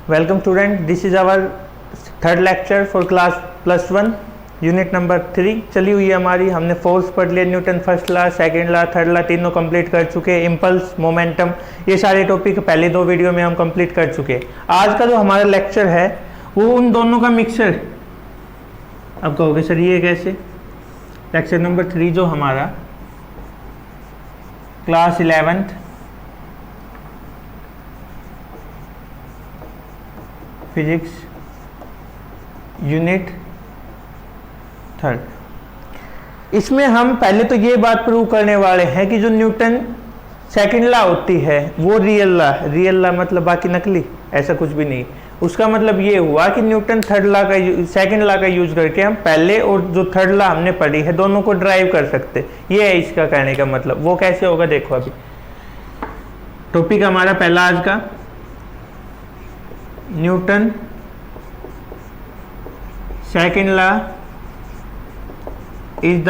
Welcome student, this is our third lecture for class +1 unit number 3 चली हुई है हमारी। हमने फोर्स पढ़ लिया, Newton first law, second law, third law तीनों कंप्लीट कर चुके हैं। इम्पल्स, मोमेंटम, ये सारे टॉपिक पहले 2 वीडियो में हम कंप्लीट कर चुके हैं। आज का जो हमारा लेक्चर है वो उन दोनों का मिक्सर। अब कहोगे सर ये कैसे? लेक्चर नंबर 3 जो हमारा क्लास 11th फिजिक्स यूनिट 3, इसमें हम पहले तो ये बात प्रूव करने वाले हैं कि जो न्यूटन सेकंड लॉ होती है वो रियल लॉ मतलब बाकी नकली, ऐसा कुछ भी नहीं। उसका मतलब ये हुआ कि न्यूटन सेकंड लॉ का यूज करके हम पहले और जो थर्ड लॉ हमने पढ़ी है दोनों को ड्राइव कर सकते। ये है इसका कहने का मतलब। वो कैसे होगा देखो। अभी टॉपिक हमारा पहला आज का, Newton second law is the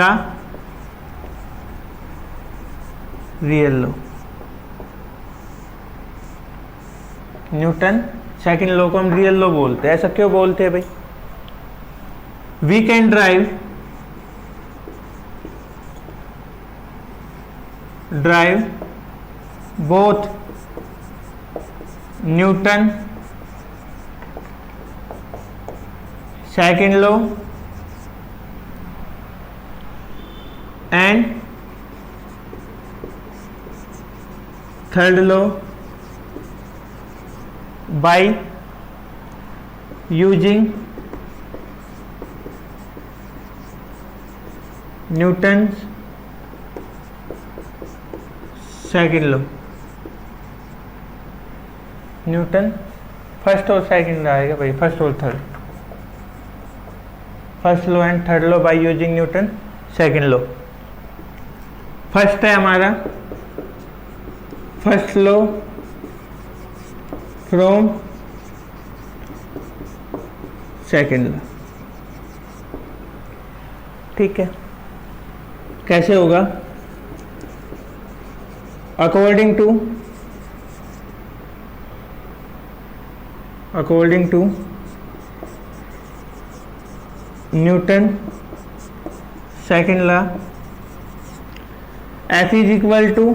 real law. Newton second law को हम रियल लॉ बोलते हैं। ऐसा क्यों बोलते हैं भाई? We can derive both Newton second law and third law by using Newton's second law। Newton first और सेकंड आएगा भाई, फर्स्ट और third. First law and third law by using Newton second law. फर्स्ट है हमारा first law from second law. ठीक है, कैसे होगा? According to Newton second law, F is equal to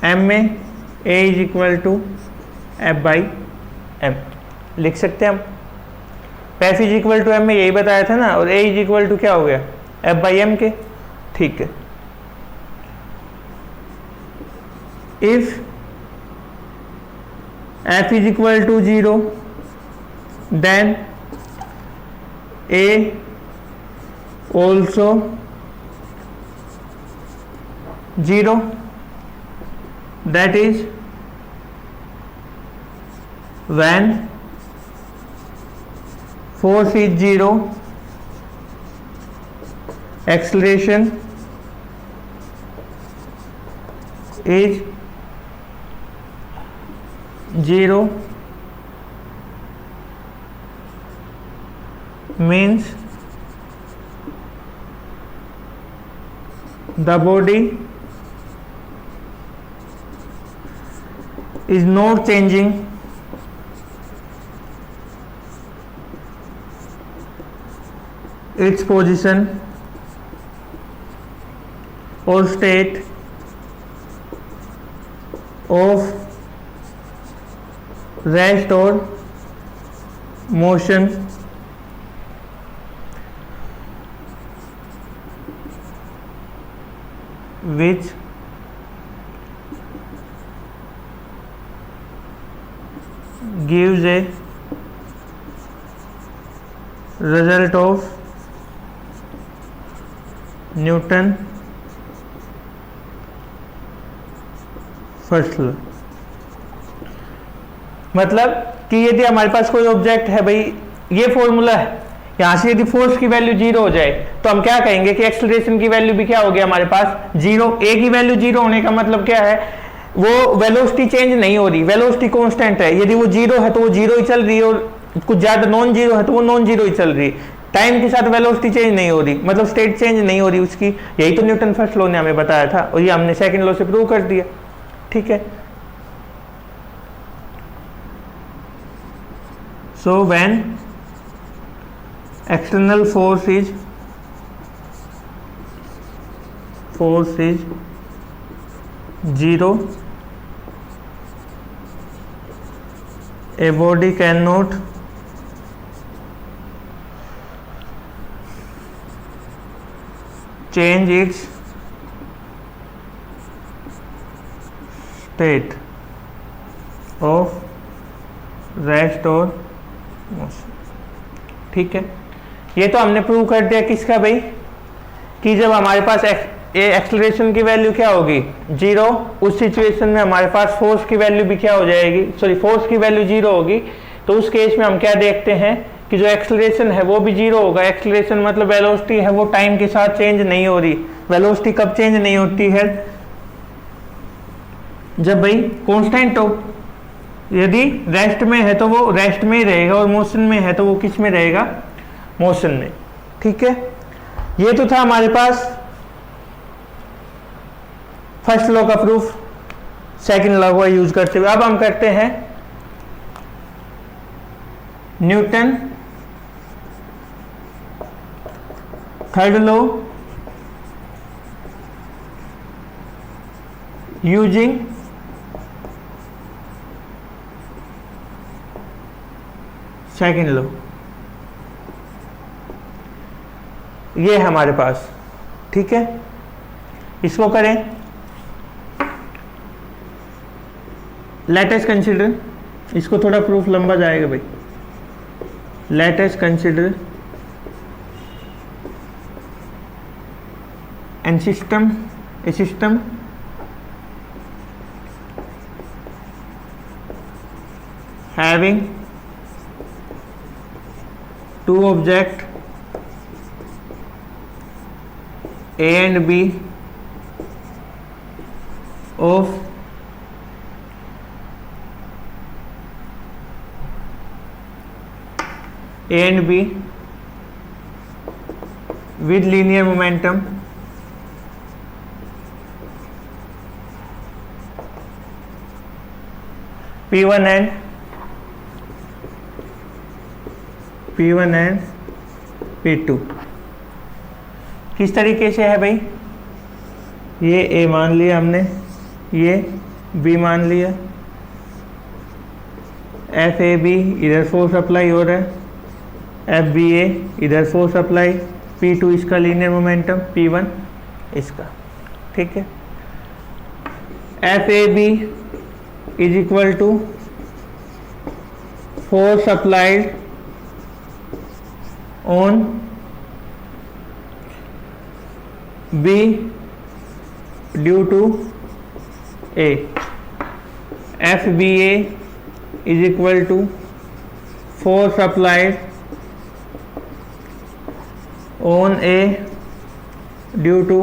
m में A is equal to F/m लिख सकते हैं हम। F is equal to m में यही बताया था ना, और A इज इक्वल टू क्या हो गया? F/m के। ठीक है, if F is equal to 0 then A also 0, that is when force is 0, acceleration is 0, means the body is not changing its position or state of rest or motion which gives a result of Newton first law. मतलब कि यदि हमारे पास कोई object है भाई, ये formula है, यहां से यदि फोर्स की वैल्यू 0 हो जाए तो हम क्या कहेंगे कि एक्सेलरेशन की वैल्यू भी क्या हो गया हमारे पास? 0। ए की वैल्यू 0 होने का मतलब क्या है? वो वेलोसिटी चेंज नहीं हो रही, वेलोसिटी कांस्टेंट है। यदि वो 0 है तो वो 0 ही चल रही है, और कुछ ज्यादा नॉन 0 है तो वो नॉन 0 ही चल रही है। टाइम के साथ वेलोसिटी चेंज नहीं हो रही, मतलब स्टेट चेंज नहीं हो रही उसकी। यही तो न्यूटन फर्स्ट लॉ ने हमें बताया था और ये हमने सेकंड लॉ से प्रूव कर दिया। ठीक है, so when external force is zero, a body cannot change its state of rest और मोशन। ठीक है, ये तो हमने प्रूव कर दिया किसका भाई, कि जब हमारे पास एक्सेलरेशन की वैल्यू क्या होगी जीरो, उस सिचुएशन में हमारे पास फोर्स की वैल्यू भी क्या हो जाएगी, सॉरी फोर्स की वैल्यू जीरो होगी। तो उस केस में हम क्या देखते हैं कि जो एक्सेलरेशन है वो भी जीरो होगा। एक्सेलरेशन मतलब वेलोसिटी है वो टाइम के साथ चेंज नहीं हो रही। वेलोसिटी कब चेंज नहीं होती है, जब भाई कांस्टेंट हो। यदि रेस्ट में है तो वो रेस्ट में ही रहेगा, और मोशन में है तो वो किस में रहेगा, मोशन में। ठीक है, ये तो था हमारे पास फर्स्ट लॉ का प्रूफ सेकंड लॉ का यूज करते हुए। अब हम करते हैं Newton third law using second law. ये हमारे पास, ठीक है, इसको करें। लेट अस कंसीडर, इसको थोड़ा प्रूफ लंबा जाएगा भाई। Let us consider N system, A system having two object A and B of A and B with linear momentum P1 and P2। किस तरीके से है भाई, ये A मान लिया हमने, ये B मान लिया, FAB इधर फोर्स अप्लाई हो रहा है, FBA इधर फोर्स अप्लाई, P2 इसका लीनियर मोमेंटम, P1 इसका। ठीक है, FAB is equal to force applied on B due to A। FBA is equal to force applied on A due to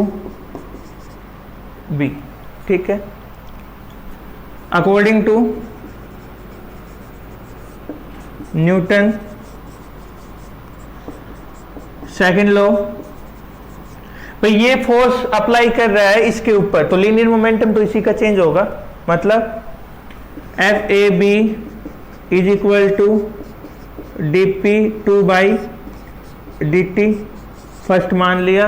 B। ठीक है, according to Newton second law, भाई ये force apply कर रहा है इसके ऊपर, तो लीनियर मोमेंटम तो इसी का चेंज होगा। मतलब FAB is equal to dP2 by dt first मान लिया,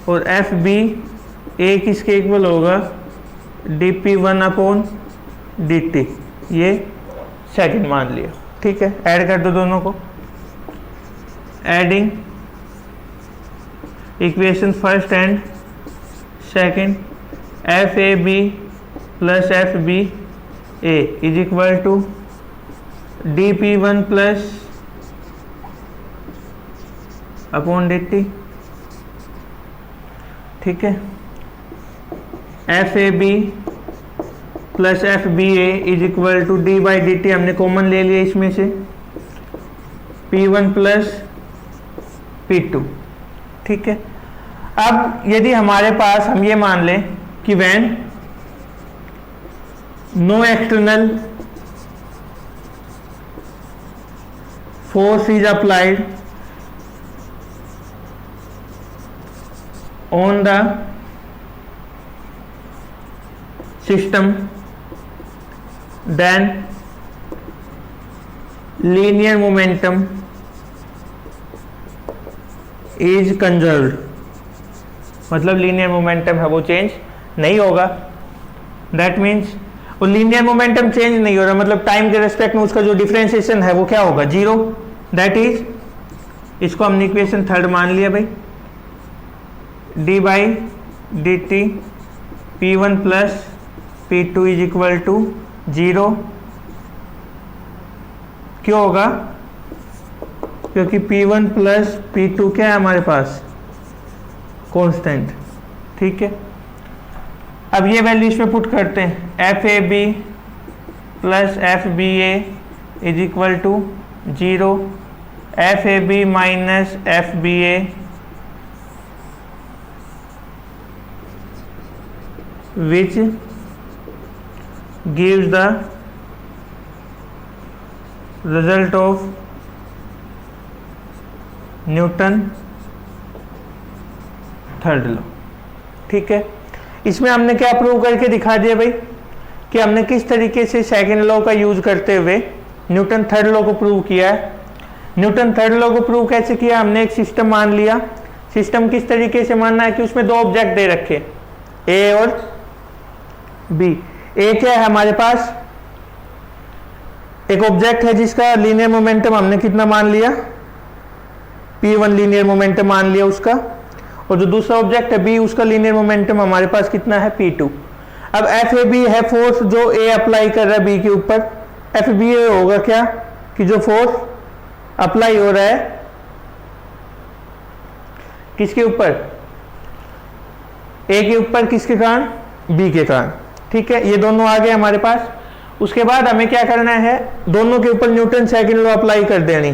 और FBA किसके इक्वल होगा, dP1 अपॉन dt, ये सेकंड मान लिया। ठीक है, ऐड कर दो दोनों को। Adding equation first and second, FAB plus FBA is equal to dP1 plus upon dt। ठीक है, FAB plus FBA is equal to d by dt हमने कॉमन ले लिया इसमें से, P1 प्लस P2। ठीक है, अब यदि हमारे पास हम ये मान लें कि when no external force is applied on the system, then linear momentum is conserved, मतलब लीनियर मोमेंटम है वो चेंज नहीं होगा। दैट मीन्स वो लीनियर मोमेंटम चेंज नहीं हो रहा, मतलब टाइम के रेस्पेक्ट में उसका जो डिफरेंशिएशन है वो क्या होगा, जीरो। दैट इज, इसको हमने इक्वेशन थर्ड मान लिया भाई, d by d t p one plus p two is equal to zero. क्यों होगा, क्योंकि P1 प्लस P2 क्या है हमारे पास, कांस्टेंट। ठीक है, अब ये वैल्यू इसमें पुट करते हैं, f a b plus f b a is equal to zero, f a b minus f b a which gives the result of Newton third law. ठीक है, इसमें हमने क्या प्रूव करके दिखा दिया भाई कि हमने किस तरीके से सेकेंड लॉ का यूज करते हुए न्यूटन थर्ड लॉ को प्रूव किया है। न्यूटन थर्ड लॉ को प्रूव कैसे किया, हमने एक सिस्टम मान लिया। सिस्टम किस तरीके से मानना है कि उसमें दो ऑब्जेक्ट दे रखे, ए और बी। ए क्या है हमारे पास, एक ऑब्जेक्ट है जिसका लीनियर मोमेंटम हमने कितना मान लिया, P1 लीनियर मोमेंटम मान लिया उसका, और जो दूसरा ऑब्जेक्ट है बी, उसका लीनियर मोमेंटम हमारे पास कितना है, P2। अब एफ ए बी है फोर्स जो ए अप्लाई कर रहा है बी के ऊपर। एफ बी ए होगा क्या कि जो फोर्स अप्लाई हो रहा है किसके ऊपर, ए के ऊपर, किसके कारण, बी के कारण। ठीक है, ये दोनों आ गए हमारे पास। उसके बाद हमें क्या करना है, दोनों के ऊपर न्यूटन सेकंड लॉ अप्लाई कर देनी,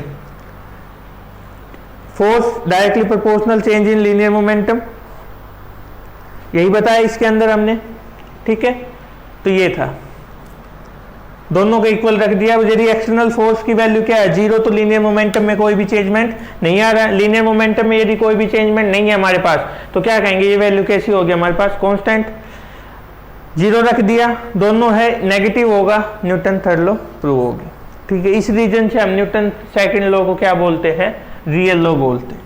force directly proportional change in linear momentum, यही बताया इसके अंदर हमने। ठीक है, तो ये था, दोनों को इक्वल रख दिया। यदि एक्सटर्नल फोर्स की वैल्यू क्या है, जीरो, तो लीनियर मोमेंटम में कोई भी चेंजमेंट नहीं आ रहा है। लीनियर मोमेंटम में यदि कोई भी चेंजमेंट नहीं है हमारे पास, तो क्या कहेंगे, ये वैल्यू कैसी होगी हमारे पास, कांस्टेंट। जीरो रख दिया, दोनों है नेगेटिव होगा, न्यूटन थर्ड लॉ प्रूव होगी। ठीक है, इस रीजन से हम न्यूटन सेकंड लॉ को क्या बोलते हैं, रियल लॉ बोलते हैं।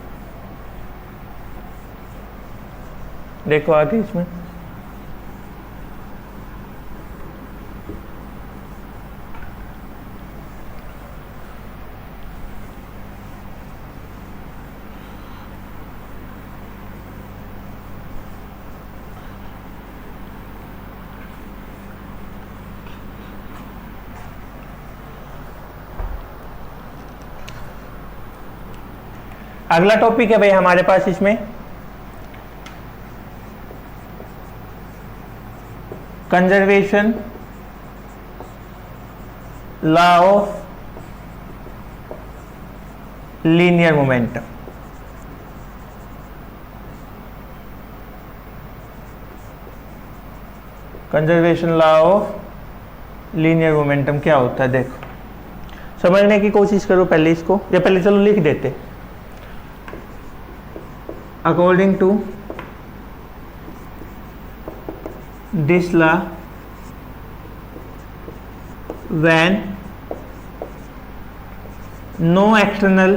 देखो आगे इसमें, अगला टॉपिक है भाई हमारे पास इसमें conservation law of linear momentum. Conservation law of linear momentum क्या होता है, देखो समझने की कोशिश करो पहले इसको, या पहले चलो लिख देते। According to this law, when no external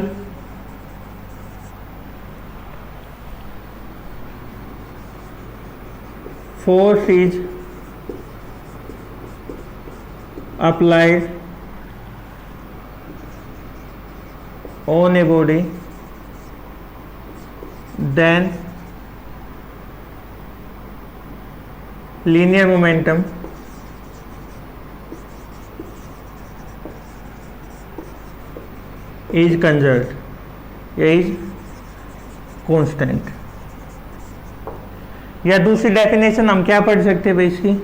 force is applied on a body, then linear momentum is conserved, is constant। या दूसरी डेफिनेशन हम क्या पढ़ सकते हैं भाई इसकी,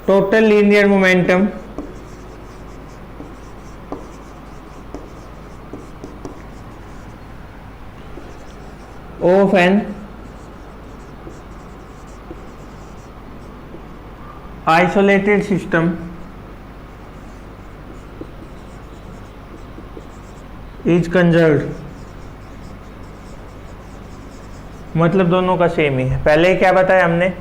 total linear momentum of an isolated system is conserved। मतलब दोनों का सेम ही है। पहले क्या बताया हमने,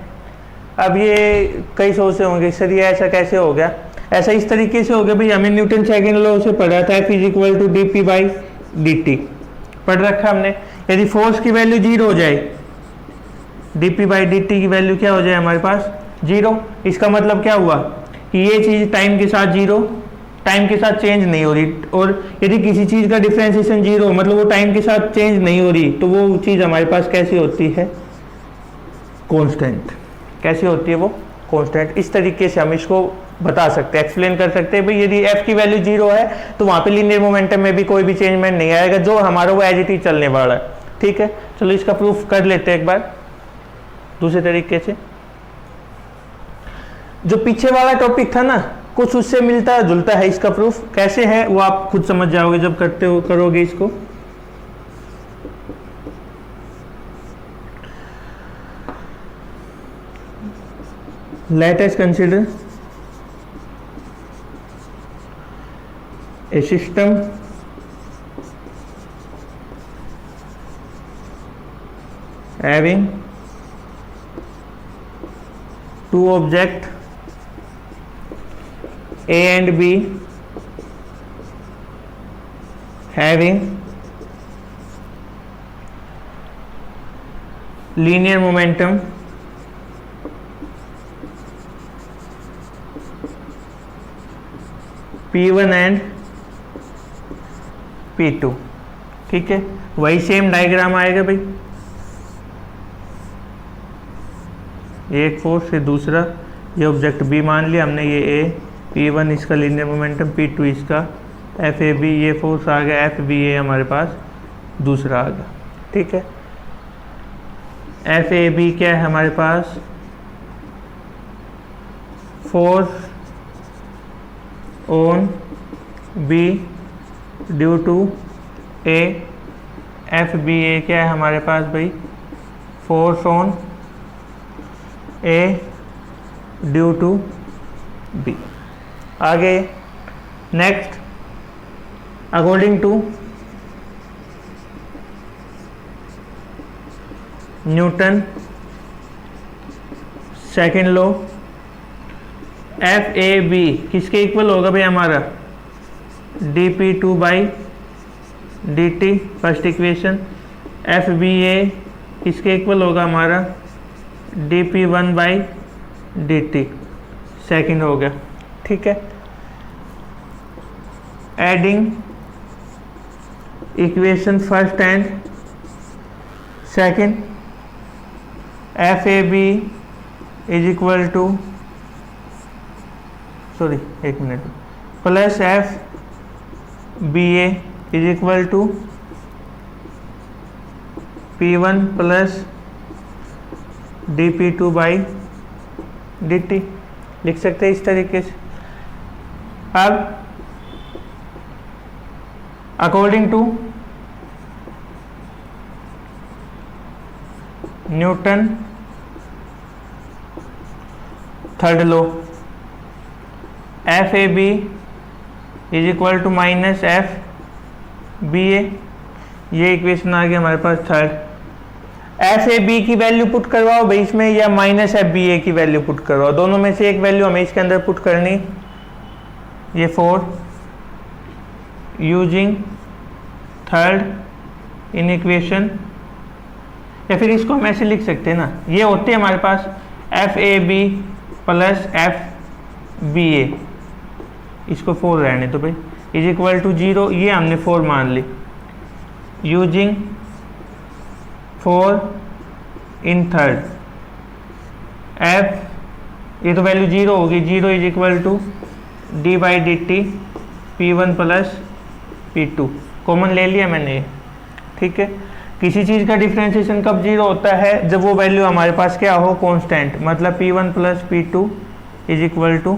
अब ये कई सोचते होंगे सर ये ऐसा कैसे हो गया, ऐसा इस तरीके से हो गया भाई, हमें न्यूटन सेकंड लॉ से पढ़ा था F is equal to dp/dt पढ़ रखा हमने। यदि फोर्स की वैल्यू 0 हो जाए, dp/dt की वैल्यू क्या हो जाए हमारे पास 0, इसका मतलब क्या हुआ कि ये चीज टाइम के साथ 0, टाइम के साथ चेंज नहीं हो रही, और यदि किसी चीज का डिफरेंशिएशन 0 मतलब वो टाइम के साथ चेंज नहीं हो रही, तो वो चीज हमारे पास कैसी होती है, कांस्टेंट। कैसी होती है वो, कांस्टेंट। इस तरीके से हम इसको बता सकते हैं, एक्सप्लेन कर सकते हैं भाई यदि f की वैल्यू 0 है तो वहां पे लीनियर मोमेंटम में भी कोई भी चेंजमेंट नहीं आएगा, जो हमारा वो एज इट इज चलने वाला है। ठीक है, चलो इसका प्रूफ कर लेते हैं एक बार दूसरे तरीके से। जो पीछे वाला टॉपिक था ना, कुछ उससे मिलता जुलता है। इसका प्रूफ कैसे है वो आप खुद समझ जाओगे जब करोगे इसको। Let us consider a system having two objects A and B having linear momentum P1 and P2। ठीक है, वही सेम डायग्राम आएगा भाई, एक फोर्स से दूसरा, ये ऑब्जेक्ट B मान लिया हमने, ये A, P1 इसका लीनियर मोमेंटम, P2 इसका FAB, ये फोर्स आ गया FBA हमारे पास दूसरा आ गया। ठीक है, FAB क्या है हमारे पास, force on B due to A। FBA क्या है हमारे पास भाई, force on A due to B। आगे next, according to Newton second law, FAB किसके इक्वल होगा भाई हमारा, dp/dt फर्स्ट इक्वेशन। FBA किसके इक्वल होगा हमारा, dp1/dt सेकंड हो गया। ठीक है, adding equation first and second, FAB is equal to एक minute, plus FBA is equal to P1 plus dp2/dt लिख सकते हैं इस तरीके से। अब according to Newton third law, FAB is equal to minus FBA, ये इक्वेशन आ गया हमारे पास थर्ड। FAB की वैल्यू पुट करवाओ भाई इसमें, या माइनस FBA की वैल्यू पुट करवाओ, दोनों में से एक वैल्यू हमें इसके अंदर पुट करनी। ये 4 यूजिंग थर्ड इन इक्वेशन, या फिर इसको हम ऐसे लिख सकते हैं ना, ये होते हैं हमारे पास FAB प्लस FBA, इसको 4 रहने तो भाई, इज इक्वल टू 0, ये हमने 4 मान ली, यूजिंग 4 इन थर्ड F, ये तो वैल्यू 0 होगी, 0 is equal to d/dt P1 plus P2, common ले लिया मैंने। ठीक है, किसी चीज़ का डिफरेंशिएशन कब 0 होता है, जब वो वैल्यू हमारे पास क्या हो, कांस्टेंट, मतलब P1 plus P2 is equal to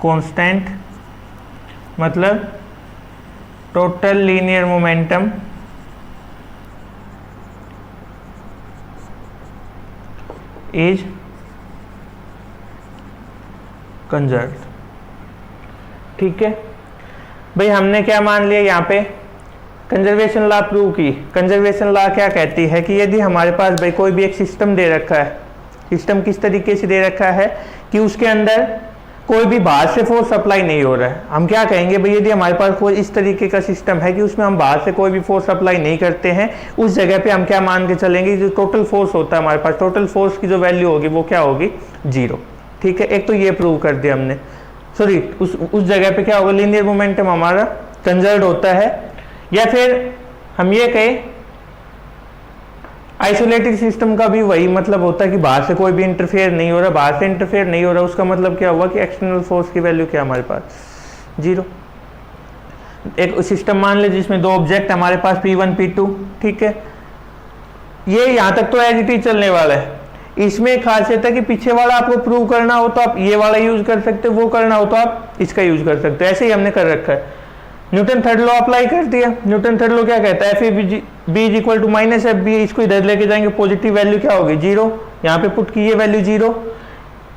constant, मतलब total linear momentum is conserved. ठीक है भाई, हमने क्या मान लिया यहाँ पे, कंजर्वेशन लॉ प्रूव की। कंजर्वेशन लॉ क्या कहती है कि यदि हमारे पास भाई कोई भी एक सिस्टम दे रखा है, सिस्टम किस तरीके से दे रखा है कि उसके अंदर कोई भी बाहर से फोर्स अप्लाई नहीं हो रहा है, हम क्या कहेंगे भाई यदि हमारे पास कोई इस तरीके का सिस्टम है कि उसमें हम बाहर से कोई भी फोर्स अप्लाई नहीं करते हैं, उस जगह पे हम क्या मान के चलेंगे, जो टोटल फोर्स होता है हमारे पास, टोटल फोर्स की जो वैल्यू होगी वो क्या होगी, 0। ठीक है, एक तो ये प्रूव कर दिया हमने। सॉरी, उस जगह पे क्या होगा, लीनियर मोमेंटम हमारा कंजर्व होता है। या फिर हम ये कहें आइसोलेटेड सिस्टम का भी वही मतलब होता है कि बाहर से कोई भी इंटरफेयर नहीं हो रहा, बाहर से इंटरफेयर नहीं हो रहा, उसका मतलब क्या हुआ कि एक्सटर्नल फोर्स की वैल्यू क्या हमारे पास 0। एक सिस्टम मान ले जिसमें दो ऑब्जेक्ट हमारे पास P1 P2, ठीक है, ये यहाँ तक तो एज इट इज चलने वाला है। इसमें एक खासियत है कि पीछे वाला आपको प्रूव करना हो तो आप ये वाला यूज कर सकते हो, वो करना हो तो आप इसका यूज कर सकते हो, ऐसे ही हमने कर रखा है। न्यूटन थर्ड लॉ अप्लाई कर दिया। न्यूटन थर्ड लॉ क्या कहता है, f b is equal to minus f b, इसको इधर लेके जाएंगे, पॉजिटिव वैल्यू क्या होगी 0, यहाँ पे पुट की ये वैल्यू 0।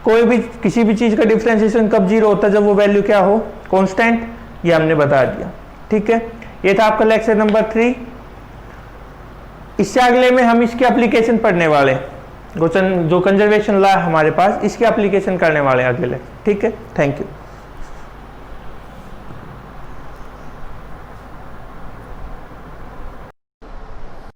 कोई भी किसी भी चीज का डिफरेंशिएशन कब 0 होता है, जब वो वैल्यू क्या हो, कांस्टेंट, ये हमने बता दिया। ठीक है, ये था आपका लेक्चर नंबर 3। इससे अगले में हम इसकी एप्लीकेशन पढ़ने वाले हैं, जो कंजर्वेशन लॉ हमारे पास, इसकी एप्लीकेशन करने वाले हैं अगले। ठीक है, थैंक यू।